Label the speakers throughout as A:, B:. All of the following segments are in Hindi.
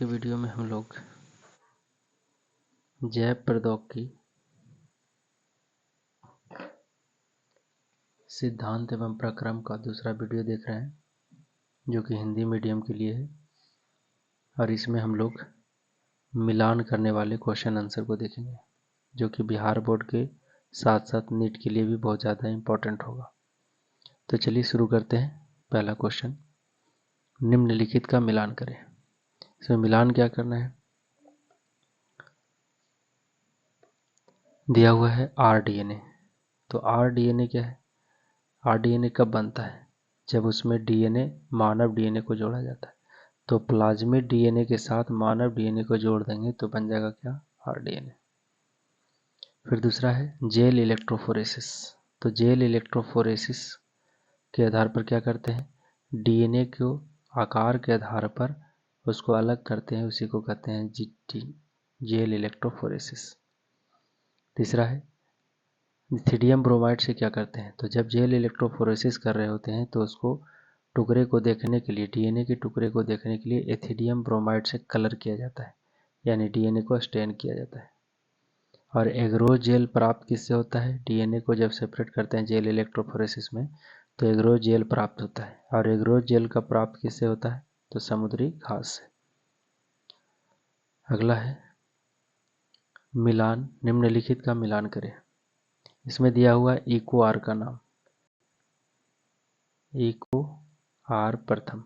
A: के वीडियो में हम लोग जैव प्रौद्योगिकी सिद्धांत एवं प्रक्रम का दूसरा वीडियो देख रहे हैं, जो कि हिंदी मीडियम के लिए है। और इसमें हम लोग मिलान करने वाले क्वेश्चन आंसर को देखेंगे, जो कि बिहार बोर्ड के साथ साथ नीट के लिए भी बहुत ज़्यादा इम्पोर्टेंट होगा। तो चलिए शुरू करते हैं। पहला क्वेश्चन, निम्नलिखित का मिलान करें। इसमें मिलान क्या करना है, दिया हुआ है RDNA। तो RDNA क्या है, RDNA कब बनता है, जब उसमें DNA मानव DNA को जोड़ा जाता है। तो प्लाज्मिड DNA के साथ मानव DNA को जोड़ देंगे तो बन जाएगा क्या, RDNA। फिर दूसरा है जेल इलेक्ट्रोफोरेसिस। तो जेल इलेक्ट्रोफोरेसिस के आधार पर क्या करते हैं, DNA को आकार के आधार पर उसको अलग करते हैं, उसी को कहते हैं GT, जेल इलेक्ट्रोफोरेसिस। तीसरा है लिथियम ब्रोमाइड से क्या करते हैं। तो जब जेल इलेक्ट्रोफोरेसिस कर रहे होते हैं तो उसको टुकड़े को देखने के लिए, DNA के टुकड़े को देखने के लिए एथिडियम ब्रोमाइड से कलर किया जाता है, यानी DNA को स्टेन किया जाता है। और एग्रोज जेल प्राप्त किससे होता है, DNA को जब सेपरेट करते हैं जेल इलेक्ट्रोफोरेसिस में तो एग्रोज जेल प्राप्त होता है। और एग्रोज जेल का प्राप्त किससे होता है, तो समुद्री घास से। अगला है मिलान, निम्नलिखित का मिलान करें। इसमें दिया हुआ है इको आर का नाम, इको आर प्रथम।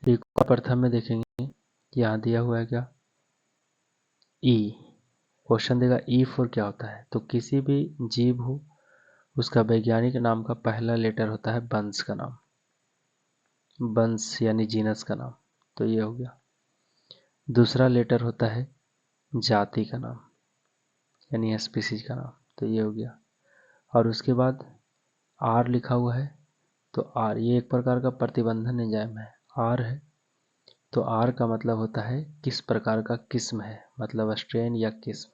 A: इको प्रथम में देखेंगे यहाँ दिया हुआ है क्या, ई। क्वेश्चन देगा ई फॉर क्या होता है। तो किसी भी जीव हो उसका वैज्ञानिक नाम का पहला लेटर होता है वंश का नाम, वंश यानी जीनस का नाम। तो ये हो गया। दूसरा लेटर होता है जाति का नाम, यानी स्पीसीज का नाम। तो ये हो गया। और उसके बाद आर लिखा हुआ है, तो आर ये एक प्रकार का प्रतिबंधन एंजाइम है, आर है। तो आर का मतलब होता है किस प्रकार का किस्म है, मतलब स्ट्रेन या किस्म।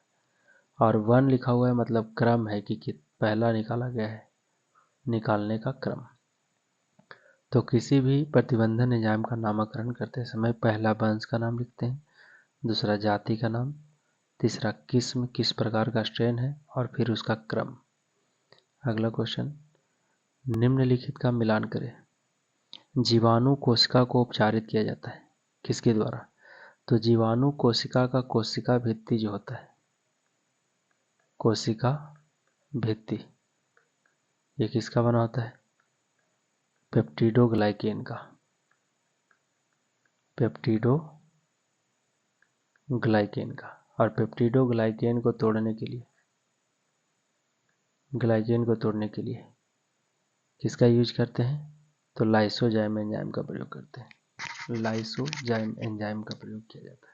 A: और वन लिखा हुआ है मतलब क्रम है कि पहला निकाला गया है, निकालने का क्रम। तो किसी भी प्रतिबंधन एंजाइम का नामकरण करते समय पहला वंश का नाम लिखते हैं, दूसरा जाति का नाम, तीसरा किस्म किस प्रकार का स्ट्रेन है, और फिर उसका क्रम। अगला क्वेश्चन, निम्नलिखित का मिलान करें। जीवाणु कोशिका को उपचारित किया जाता है किसके द्वारा। तो जीवाणु कोशिका का कोशिका भित्ति जो होता है, कोशिका भित्ति, ये किसका बना होता है, पेप्टिडोग्लाइकेन का, पेप्टिडोग्लाइकेन का। और पेप्टिडोग्लाइकेन को तोड़ने के लिए, ग्लाइकेन को तोड़ने के लिए किसका यूज करते हैं, तो लाइसोजाइम एंजाइम का प्रयोग करते हैं, लाइसोजाइम एंजाइम का प्रयोग किया जाता है।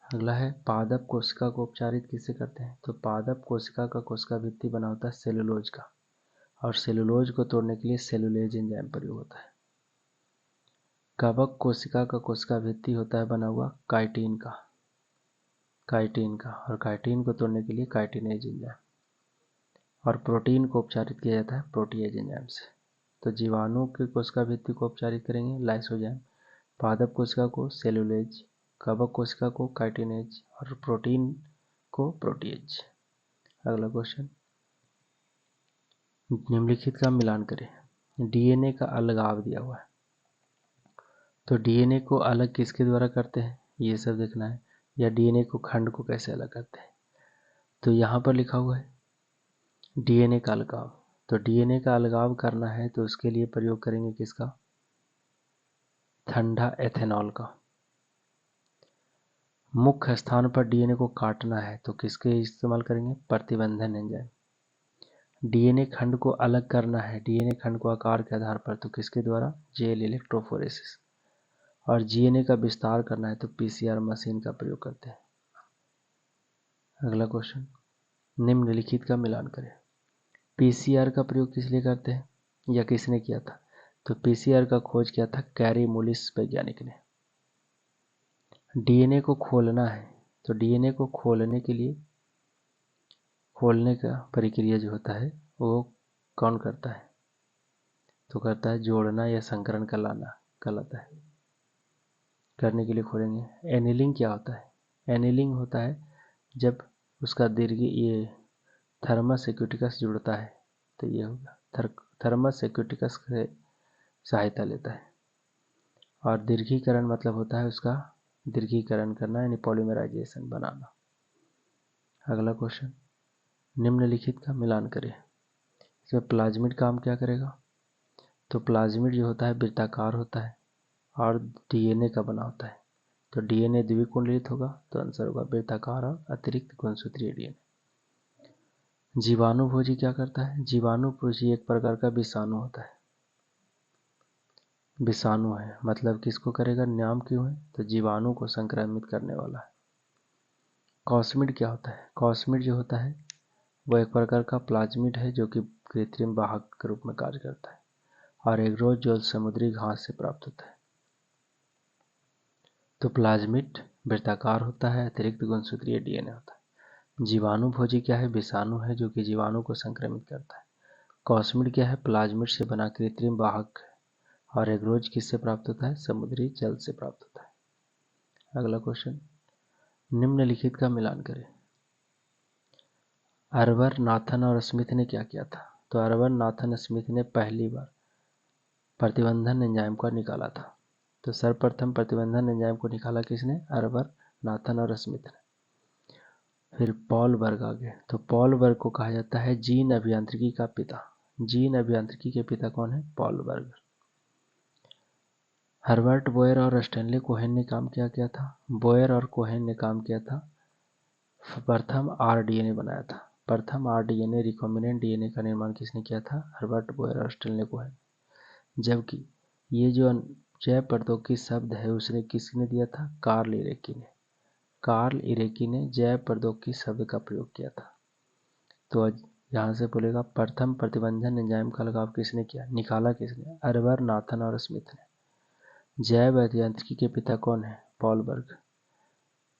A: अगला है पादप कोशिका को उपचारित किससे करते हैं। तो पादप कोशिका का कोशिका भित्ति बना होता है सेलुलोज का, और सेलुलोज को तोड़ने के लिए सेलुलेज एंजाइम प्रयोग होता है। कवक कोशिका का कोशिका भित्ति होता है बना हुआ काइटिन का, और काइटिन को तोड़ने के लिए काइटिनेज एंजाइम। और प्रोटीन को उपचारित किया जाता है प्रोटीएज एंजाइम से। तो जीवाणु के कोशिका भित्ति को उपचारित करेंगे लाइसोजाइम, पादप कोशिका को सेलुलेज, कवक कोशिका को काइटिनेज, और प्रोटीन को प्रोटीएज। अगला क्वेश्चन, निम्नलिखित का मिलान करें। DNA का अलगाव दिया हुआ है, तो DNA को अलग किसके द्वारा करते हैं, ये सब देखना है, या DNA को खंड को कैसे अलग करते हैं। तो यहाँ पर लिखा हुआ है DNA का अलगाव। तो DNA का अलगाव करना है तो उसके लिए प्रयोग करेंगे किसका, ठंडा एथेनॉल का। मुख्य स्थान पर DNA को काटना है तो किसके इस्तेमाल करेंगे, प्रतिबंधन एंजाइम। DNA खंड को अलग करना है, DNA खंड को आकार के आधार पर, तो किसके द्वारा, जेल इलेक्ट्रोफोरेसिस। और DNA का विस्तार करना है तो PCR मशीन का प्रयोग करते हैं। अगला क्वेश्चन, निम्नलिखित का मिलान करें। PCR का प्रयोग किस लिए करते हैं या किसने किया था। तो PCR का खोज किया था कैरी मुलिस वैज्ञानिक ने। DNA को खोलना है तो DNA को खोलने के लिए, खोलने का प्रक्रिया जो होता है वो कौन करता है, तो करता है जोड़ना या संकरण कहलाता है। करने के लिए खोलेंगे। एनिलिंग क्या होता है? एनिलिंग होता है जब उसका दीर्घी ये थर्मस एक्यूटिकस जुड़ता है, तो ये होगा थर्मस एक्यूटिकस से सहायता लेता है। और दीर्घीकरण मतलब होता है उसका दीर्घीकरण करना यानी पॉलीमराइजेशन बनाना। अगला क्वेश्चन, निम्नलिखित का मिलान करें। इसमें प्लाज्मिड काम क्या करेगा? तो प्लाज्मिड जो होता है वृत्ताकार होता है और डीएनए का बना होता है। तो डीएनए द्विकुंडलित होगा, तो आंसर होगा वृत्ताकार और अतिरिक्त गुणसूत्रीय डीएनए। जीवाणुभोजी क्या करता है? जीवाणुभोजी एक प्रकार का विषाणु होता है। विषाणु है मतलब किसको करेगा? नाम क्यों है? तो जीवाणु को संक्रमित करने वाला है। कॉस्मिड क्या होता है? कॉस्मिड जो होता है वो एक प्रकार का प्लाज्मिड है जो कि कृत्रिम वाहक के रूप में कार्य करता है और एग्रोज जो समुद्री घास से प्राप्त होता है। तो प्लाज्मिड वृत्ताकार होता है, अतिरिक्त गुणसूत्रीय डीएनए होता है। जीवाणुभोजी क्या है? विषाणु है जो कि जीवाणु को संक्रमित करता है। कॉस्मिड क्या है? प्लाज्मिड से बना कृत्रिम वाहक है और एग्रोज किससे प्राप्त होता है? समुद्री जल से प्राप्त होता है। अगला क्वेश्चन, निम्नलिखित का मिलान करें। अर्वर नाथन और स्मिथ ने क्या किया था? तो अर्वर नाथन स्मिथ ने पहली बार प्रतिबंधन एंजाइम को निकाला था। तो सर्वप्रथम प्रतिबंधन एंजाइम को निकाला किसने? अर्वर नाथन और स्मिथ ने। फिर पॉल बर्ग आ गए। तो पॉल बर्ग को कहा जाता है जीन अभियांत्रिकी का पिता। जीन अभियांत्रिकी के पिता कौन है? पॉल बर्ग। हर्बर्ट बोयर और स्टैनली कोहेन ने काम क्या किया था? बोयर और कोहेन ने काम किया था, प्रथम आरडीएनए बनाया था। प्रथम आरडीएनए रिकॉम्बिनेंट डीएनए का निर्माण किसने किया था? हर्बर्ट बोयर और स्टैनली कोहेन। जबकि ये जो जैव प्रौद्योगिकी शब्द है उसने किसने दिया था? कार्ल इरेकी ने। कार्ल इरेकी ने जैव प्रौद्योगिकी शब्द का प्रयोग किया था। तो यहाँ से बोलेगा प्रथम प्रतिबंधन एंजाइम का लगाव किसने किया? निकाला किसने? अर्वर नाथन और स्मिथ ने। जैव अभियांत्रिकी के पिता कौन है? पॉल बर्ग।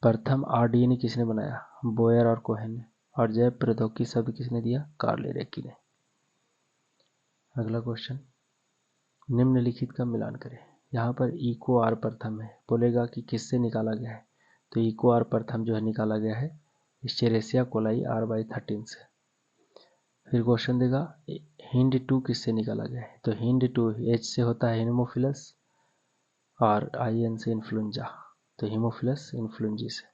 A: प्रथम आरडीएनए किसने बनाया? बोयर और कोहेन ने। और जैव प्रौद्योगिकी शब्द किसने दिया? कार्ल इरेकी ने। अगला क्वेश्चन, निम्नलिखित का मिलान करें। यहाँ पर इको आर प्रथम है, बोलेगा कि किससे निकाला गया है? तो इको आर प्रथम जो है निकाला गया है एस्चेरेसिया कोलाई R/13 से। फिर क्वेश्चन देगा हिंड 2 किससे निकाला गया है? तो हिंड 2 H से होता है हेमोफिलस और IN से इन्फ्लुएंजा, तो हेमोफिलस इन्फ्लुएंजी से।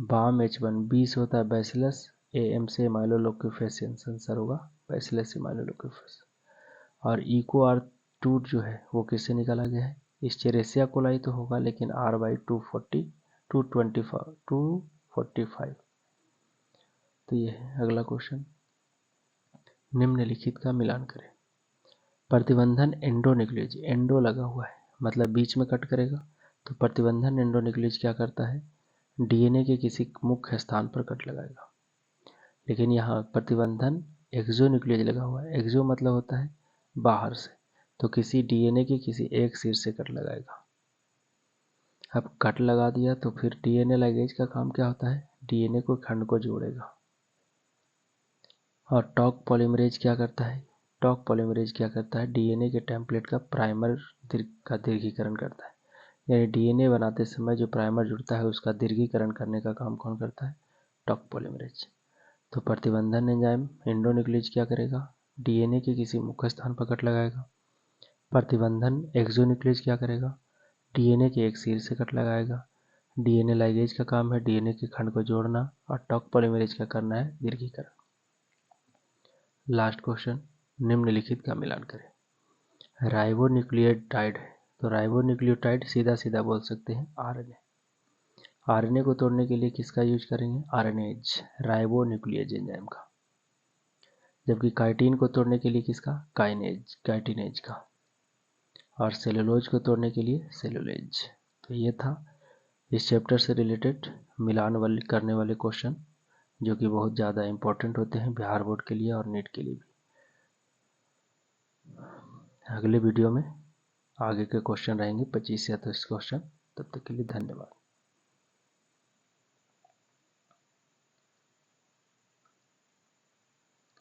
A: बाम H1 B से होता है बैसिलस, AM से माइलोलोक्यूफेसियन, आंसर होगा बैसिलस माइलोलोक्यूफेस। और इको R2 जो है वो किससे निकाला गया है? एस्चेरेसिया कोलाई तो होगा लेकिन R/245। तो ये है। अगला क्वेश्चन, निम्नलिखित का मिलान करें। प्रतिबंधन एंडोन्यूक्लियज, एंडो लगा हुआ है मतलब बीच में कट करेगा, तो प्रतिबंधन एंडोन्यूक्लियज क्या करता है? डीएनए के किसी मुख्य स्थान पर कट लगाएगा। लेकिन यहाँ प्रतिबंधन एक्सोन्यूक्लियज लगा हुआ है। एक्सो मतलब होता है बाहर से, तो किसी डीएनए के किसी एक सिर से कट लगाएगा। अब कट लगा दिया तो फिर डीएनए लाइगेज का काम क्या होता है? डीएनए को खंड को जोड़ेगा। और टॉक पॉलीमरेज क्या करता है? टॉक पॉलीमरेज क्या करता है? डीएनए के टेम्पलेट का प्राइमर का दीर्घीकरण करता है। यानी डीएनए बनाते समय जो प्राइमर जुड़ता है उसका दीर्घीकरण करने का काम कौन करता है? Talk polymerase. तो प्रतिबंधन एंजाइम एंडोन्यूक्लियज क्या करेगा? डीएनए के किसी मुख्य स्थान पर कट लगाएगा। प्रतिबंधन एक्सोन्यूक्लियज क्या करेगा? डीएनए के एक सिर से कट लगाएगा। डीएनए लाइगेज का काम है डीएनए के खंड को जोड़ना और टॉक पॉलीमरेज का करना है दीर्घीकरण। लास्ट क्वेश्चन, निम्नलिखित का मिलान करें। राइबोन्यूक्लियोटाइड है, तो राइबोन्यूक्लियोटाइड सीधा सीधा बोल सकते हैं आरएनए। आरएनए को तोड़ने के लिए किसका यूज करेंगे? आरएनएज, राइबोन्यूक्लियेज एंजाइम का। जबकि काइटिन को तोड़ने के लिए किसका? काइनेज, काइटिनेज का। और सेलुलोज को तोड़ने के लिए सेलुलेज। तो ये था इस चैप्टर से रिलेटेड मिलान करने वाले क्वेश्चन जो कि बहुत ज़्यादा इंपॉर्टेंट होते हैं बिहार बोर्ड के लिए और नीट के लिए भी। अगले वीडियो में आगे के क्वेश्चन रहेंगे 25 या 30 क्वेश्चन। तब तक के लिए धन्यवाद।